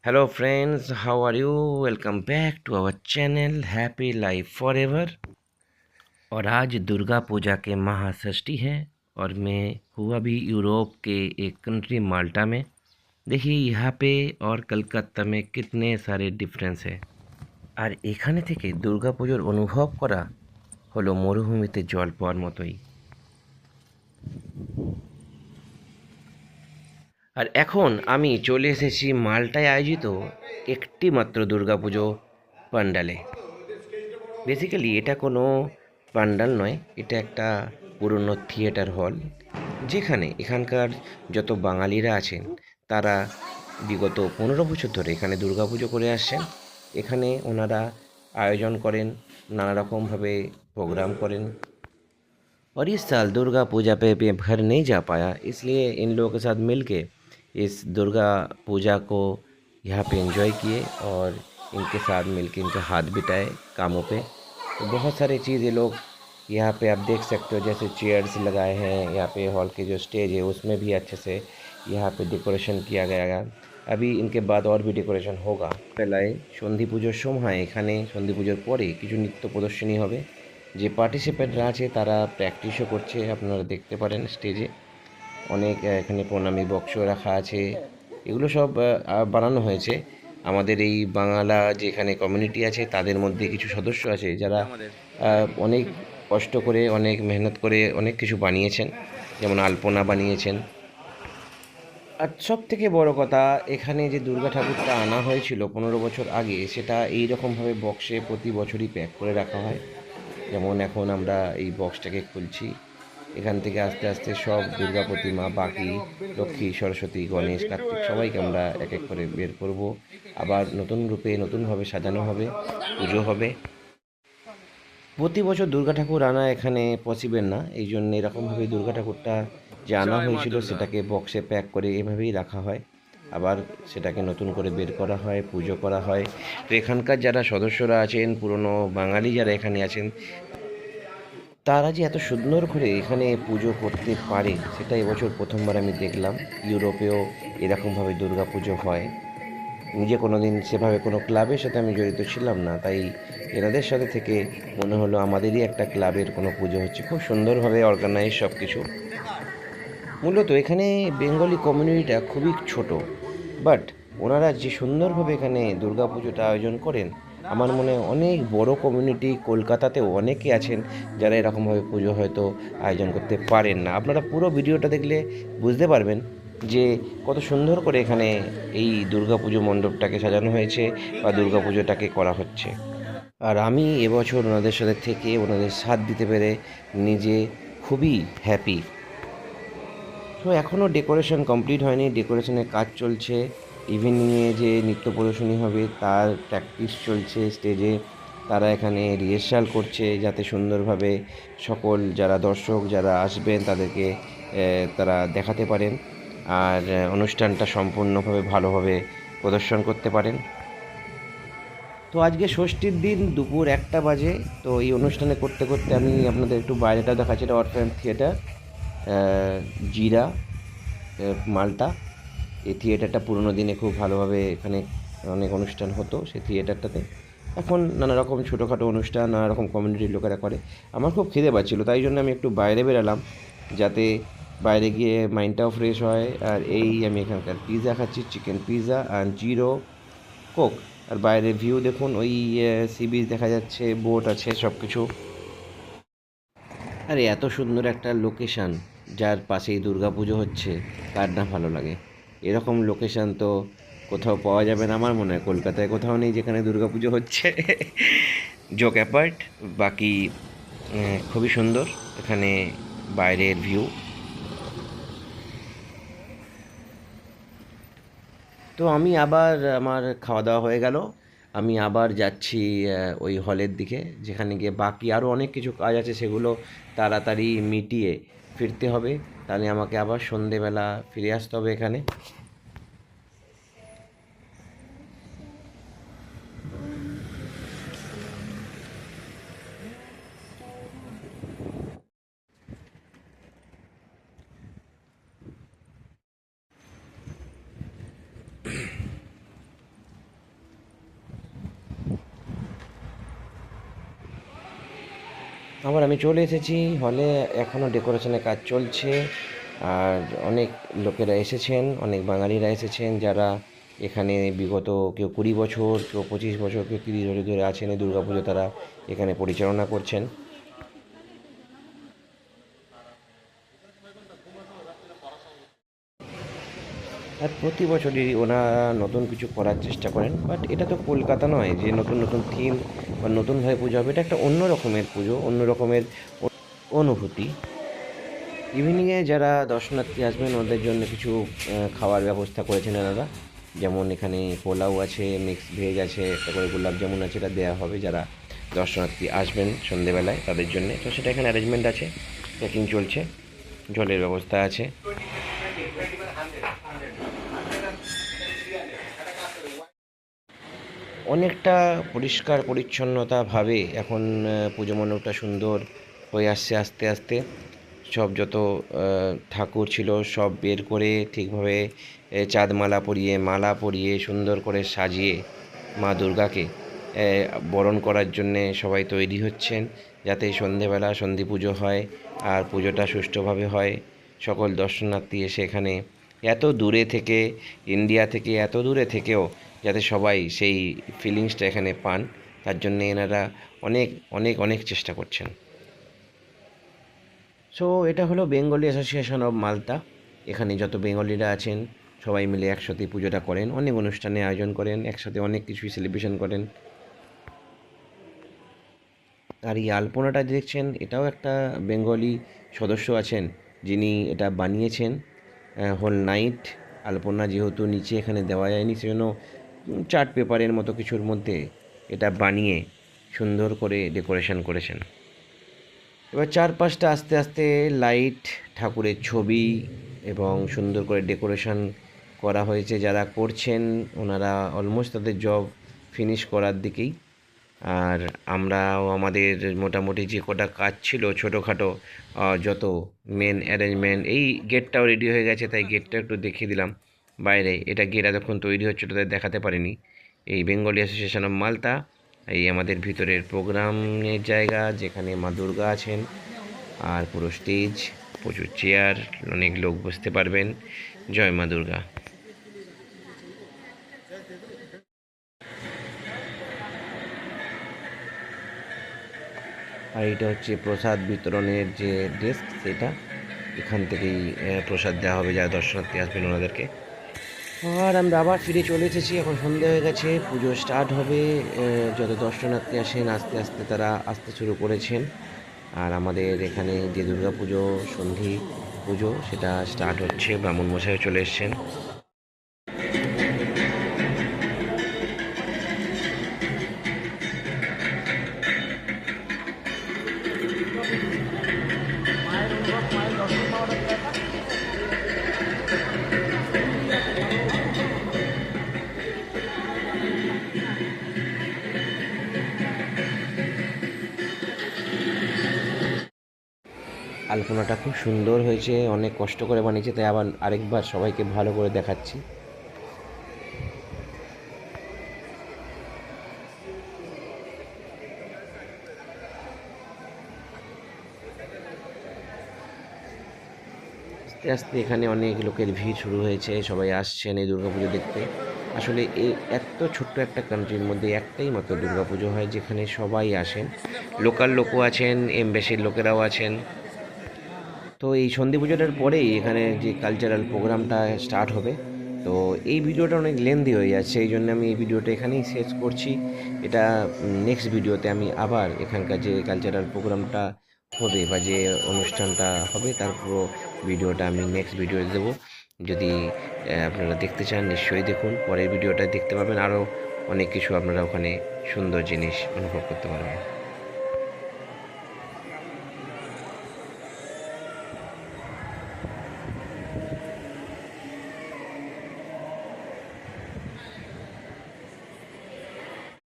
Hello friends, how are you? Welcome back to our channel Happy Life Forever। और आज दुर्गा पूजा के महाषष्ठी है और मैं हुआ भी यूरोप के एक कंट्री माल्टा में। देखिए यहाँ पे और कलकत्ता में कितने सारे डिफरेंस है। আর এখানে থেকে দুর্গাপুজোর অনুভব করা হলো মরুভূমিতে জল পাওয়ার মতোই। আর এখন আমি চলে এসেছি মাল্টায় আয়োজিত একটি মাত্র দুর্গাপুজো পান্ডালে। বেসিক্যালি এটা কোনো পান্ডাল নয়, এটা একটা পুরনো থিয়েটার হল, যেখানে এখানকার যত বাঙালিরা আছেন তারা বিগত 15 বছর ধরে এখানে দুর্গাপুজো করে আসছেন। এখানে ওনারা আয়োজন করেন, নানা রকমভাবে प्रोग्राम करें। और इस साल दुर्गा पूजा पे मैं घर नहीं जा पाया, इसलिए इन लोगों के साथ मिल के इस दुर्गा पूजा को यहाँ पे एंजॉय किए और इनके साथ मिल के इनका हाथ बिटाए कामों पे। तो बहुत सारी चीज़ ये लोग यहाँ पे आप देख सकते हो, जैसे चेयर्स लगाए हैं यहाँ पे। हॉल के जो स्टेज है उसमें भी अच्छे से यहाँ पे डेकोरेशन किया गया है। अभी इनके बाद और भी डेकोरेशन होगा। বেলায় সন্ধি পুজোর সময় এখানে সন্ধি পুজোর পরে কিছু নৃত্য প্রদর্শনী হবে। যে পার্টিসিপেন্টরা আছে তারা প্র্যাকটিসও করছে, আপনারা দেখতে পারেন স্টেজে। অনেক এখানে প্রণামী বক্স রাখা আছে, এগুলো সব বানানো হয়েছে আমাদের এই বাংলা যে এখানে কমিউনিটি আছে তাদের মধ্যে কিছু সদস্য আছে যারা অনেক কষ্ট করে অনেক মেহনত করে অনেক কিছু বানিয়েছেন, যেমন আলপনা বানিয়েছেন। আর সব থেকে বড় কথা, এখানে যে দুর্গা ঠাকুরটা আনা হয়েছিল 15 বছর আগে, সেটা এই রকমভাবে বক্সে প্রতি বছরই প্যাক করে রাখা হয়। যেমন এখন আমরা এই বক্সটাকে খুলছি, এখান থেকে আস্তে আস্তে সব দুর্গা প্রতিমা, বাকি লক্ষ্মী, সরস্বতী, গণেশ, কার্তিক সবাইকে আমরা এক এক করে বের করব। আবার নতুন রূপে নতুনভাবে সাজানো হবে, পুজো হবে। প্রতি বছর দুর্গা ঠাকুর আনা এখানে পসিবল না, এই জন্য এরকমভাবে দুর্গা ঠাকুরটা যে আনা হয়েছিল সেটাকে বক্সে প্যাক করে এভাবেই রাখা হয়। আবার সেটাকে নতুন করে বের করা হয়, পুজো করা হয়। তো এখানকার যারা সদস্যরা আছেন, পুরনো বাঙালি যারা এখানে আছেন, তারা যে এত সুন্দর করে এখানে পুজো করতে পারে সেটা এবছর প্রথমবার আমি দেখলাম। ইউরোপেও এরকমভাবে দুর্গা পুজো হয়। নিজে কোনো দিন সেভাবে কোনো ক্লাবের সাথে আমি জড়িত ছিলাম না, তাই এনাদের সাথে থেকে মনে হলো আমাদেরই একটা ক্লাবের কোনো পুজো হচ্ছে। খুব সুন্দরভাবে অর্গানাইজ সব কিছু। মূলত এখানে বেঙ্গলি কমিউনিটিটা খুবই ছোট, বাট ওনারা যে সুন্দরভাবে এখানে দুর্গা পুজোটা আয়োজন করেন, আমার মনে হয় অনেক বড় কমিউনিটি কলকাতাতেও অনেকে আছেন যারা এরকমভাবে পুজো হয়তো আয়োজন করতে পারেন না। আপনারা পুরো ভিডিওটা দেখলে বুঝতে পারবেন যে কত সুন্দর করে এখানে এই দুর্গা পুজো মণ্ডপটাকে সাজানো হয়েছে বা দুর্গা পুজোটাকে করা হচ্ছে। আর আমি এবছর ওনাদের সাথে থেকে ওনাদের সাথ দিতে পেরে নিজে খুবই হ্যাপি। তো এখনও ডেকোরেশন কমপ্লিট হয়নি, ডেকোরেশনের কাজ চলছে। ইভিনিংয়ে যে নৃত্য প্রদর্শনী হবে তার প্র্যাকটিস চলছে স্টেজে। তারা এখানে রিহার্সাল করছে যাতে সুন্দরভাবে সকল যারা দর্শক যারা আসবেন তাদেরকে তারা দেখাতে পারেন আর অনুষ্ঠানটা সম্পূর্ণভাবে ভালোভাবে প্রদর্শন করতে পারেন। তো আজকে ষষ্ঠীর দিন দুপুর 1টা বাজে। তো এই অনুষ্ঠানে করতে করতে আমি আপনাদের একটু বাইরেটা দেখাচ্ছি। এটা অরফ্যান থিয়েটার, জিরা, মাল্টা। এই থিয়েটারটা পুরোনো দিনে খুব ভালোভাবে এখানে অনেক অনুষ্ঠান হতো সেই থিয়েটারটাতে। এখন নানা রকম ছোটোখাটো অনুষ্ঠান নানা রকম কমিউনিটির লোকেরা করে। আমার খুব খিদে পাচ্ছিলো, তাই জন্য আমি একটু বাইরে বেরালাম যাতে বাইরে গিয়ে মাইন্ডটাও ফ্রেশ হয়। আর এই আমি এখানকার পিৎজা খাচ্ছি, চিকেন পিৎজা আর জিরো কোক। আর বাইরের ভিউ দেখুন, ওই সি বিচ দেখা যাচ্ছে, বোট আছে, সব কিছু। আরে এত সুন্দর একটা লোকেশান, যার পাশেই দুর্গাপুজো হচ্ছে, কার না ভালো লাগে? এরকম লোকেশান তো কোথাও পাওয়া যাবে না আমার মনে হয়, কলকাতায় কোথাও নেই যেখানে দুর্গাপুজো হচ্ছে। জোক অ্যাপার্ট, বাকি খুবই সুন্দর এখানে বাইরের ভিউ। তো আমি আবার আমার খাওয়া দাওয়া হয়ে গেল, আমি আবার যাচ্ছি ওই হলের দিকে, যেখানে গিয়ে বাকি আরও অনেক কিছু কাজ আছে সেগুলো তাড়াতাড়ি মিটিয়ে ফিরতে হবে। তাহলে আমাকে আবার সন্ধেবেলা ফিরে আসতে হবে এখানে। আবার আমি চলে এসেছি হলে, এখনও ডেকোরেশনের কাজ চলছে। আর অনেক লোকেরা এসেছেন, অনেক বাঙালিরা এসেছেন, যারা এখানে বিগত কেউ 20 বছর, কেউ 25 বছর, কেউ 30 বছর ধরে আছেন এই দুর্গাপুজো তারা এখানে পরিচালনা করছেন। আর প্রতি বছরই ওনারা নতুন কিছু করার চেষ্টা করেন, বাট এটা তো কলকাতা নয় যে নতুন নতুন থিম বা নতুনভাবে পুজো হবে। এটা একটা অন্য রকমের পুজো, অন্য রকমের অনুভূতি। ইভিনিংয়ে যারা দর্শনার্থী আসবেন ওদের জন্য কিছু খাওয়ার ব্যবস্থা করেছেন এনারা। যেমন এখানে পোলাও আছে, মিক্স ভেজ আছে, তারপরে গোলাপ জামুন আছে, এটা দেওয়া হবে যারা দর্শনার্থী আসবেন সন্ধেবেলায় তাদের জন্য। তো সেটা এখানে অ্যারেঞ্জমেন্ট আছে, প্যাকিং চলছে, জলের ব্যবস্থা আছে। অনেকটা পরিষ্কার পরিচ্ছন্নতাভাবে এখন পুজো মণ্ডপটা সুন্দর হয়ে আসছে আস্তে আস্তে। সব যত ঠাকুর ছিল সব বের করে ঠিকভাবে চাঁদমালা পরিয়ে, মালা পরিয়ে, সুন্দর করে সাজিয়ে মা দুর্গাকে বরণ করার জন্যে সবাই তৈরি হচ্ছেন, যাতে সন্ধেবেলা সন্ধি পুজো হয় আর পুজোটা সুষ্ঠুভাবে হয়। সকল দর্শনার্থী এসে এখানে এত দূরে থেকে, ইন্ডিয়া থেকে এত দূরে থেকেও যাতে সবাই সেই ফিলিংসটা এখানে পান, তার জন্যে এনারা অনেক অনেক অনেক চেষ্টা করছেন। সো এটা হলো বেঙ্গলি অ্যাসোসিয়েশন অফ মালদা। এখানে যত বেঙ্গলিরা আছেন সবাই মিলে একসাথে পুজোটা করেন, অনেক অনুষ্ঠানের আয়োজন করেন, একসাথে অনেক কিছুই সেলিব্রেশন করেন। আর এই আলপনাটা দেখছেন, এটাও একটা বেঙ্গলি সদস্য আছেন যিনি এটা বানিয়েছেন। হোল নাইট আলপনা যেহেতু নিচে এখানে দেওয়া যায়নি, সেজন্য চার্ট পেপারের মতো কিছুর মধ্যে এটা বানিয়ে সুন্দর করে ডেকোরেশন করেছেন। এবার চারপাশটা আস্তে আস্তে লাইট, ঠাকুরের ছবি এবং সুন্দর করে ডেকোরেশন করা হয়েছে। যারা করছেন ওনারা অলমোস্ট তাদের জব ফিনিশ করার দিকেই। আর আমরাও আমাদের মোটামুটি যে কটা কাজ ছিল ছোটোখাটো, যত মেন অ্যারেঞ্জমেন্ট, এই গেটটাও রেডি হয়ে গেছে, তাই গেটটা একটু দেখিয়ে দিলাম বাইরে। এটা গেট এতক্ষণ তৈরি হচ্ছিল তাই দেখাতে পারিনি। এই বেঙ্গলি অ্যাসোসিয়েশন অফ মালদা, এই আমাদের ভিতরের প্রোগ্রামের জায়গা যেখানে মা দুর্গা আছেন। আর পুরো স্টেজ, প্রচুর চেয়ার, অনেক লোক বসতে পারবেন। জয় মা দুর্গা। আর এটা হচ্ছে প্রসাদ বিতরণের যে ডেস্ক, সেটা এখান থেকেই প্রসাদ দেওয়া হবে যারা দর্শনার্থী আসবেন ওনাদেরকে। আর আমরা আবার ফিরে চলে এসেছি, এখন সন্ধে হয়ে গেছে, পুজো স্টার্ট হবে। যত দর্শনার্থী আসেন আস্তে আস্তে তারা আসতে শুরু করেছেন। আর আমাদের এখানে যে দুর্গা পুজো সন্ধি পুজো সেটা স্টার্ট হচ্ছে, ব্রাহ্মণ মশাইও চলে এসছেন। আলপনাটা খুব সুন্দর হয়েছে, অনেক কষ্ট করে বানিয়েছে, তাই আবার আরেকবার সবাইকে ভালো করে দেখাচ্ছি। আস্তে আস্তে এখানে অনেক লোকের ভিড় শুরু হয়েছে, সবাই আসছেন এই দুর্গাপুজো দেখতে। আসলে এই এত ছোট্ট একটা কান্ট্রির মধ্যে একটাই মাত্র দুর্গাপুজো হয় যেখানে সবাই আসেন, লোকাল লোকও আছেন, এমবেসির লোকেরাও আছেন। তো এই সন্ধি পুজোটার পরেই এখানে যে কালচারাল প্রোগ্রামটা স্টার্ট হবে। তো এই ভিডিওটা অনেক লেন্দি হয়ে যাচ্ছে, এই জন্য আমি এই ভিডিওটা এখানেই শেষ করছি। এটা নেক্সট ভিডিওতে আমি আবার এখানকার যে কালচারাল প্রোগ্রামটা হবে বা যে অনুষ্ঠানটা হবে তার পুরো ভিডিওটা আমি নেক্সট ভিডিওতে দেবো। যদি আপনারা দেখতে চান নিশ্চয়ই দেখুন, পরের ভিডিওটা দেখতে পাবেন, আরও অনেক কিছু আপনারা ওখানে সুন্দর জিনিস অনুভব করতে পারবেন।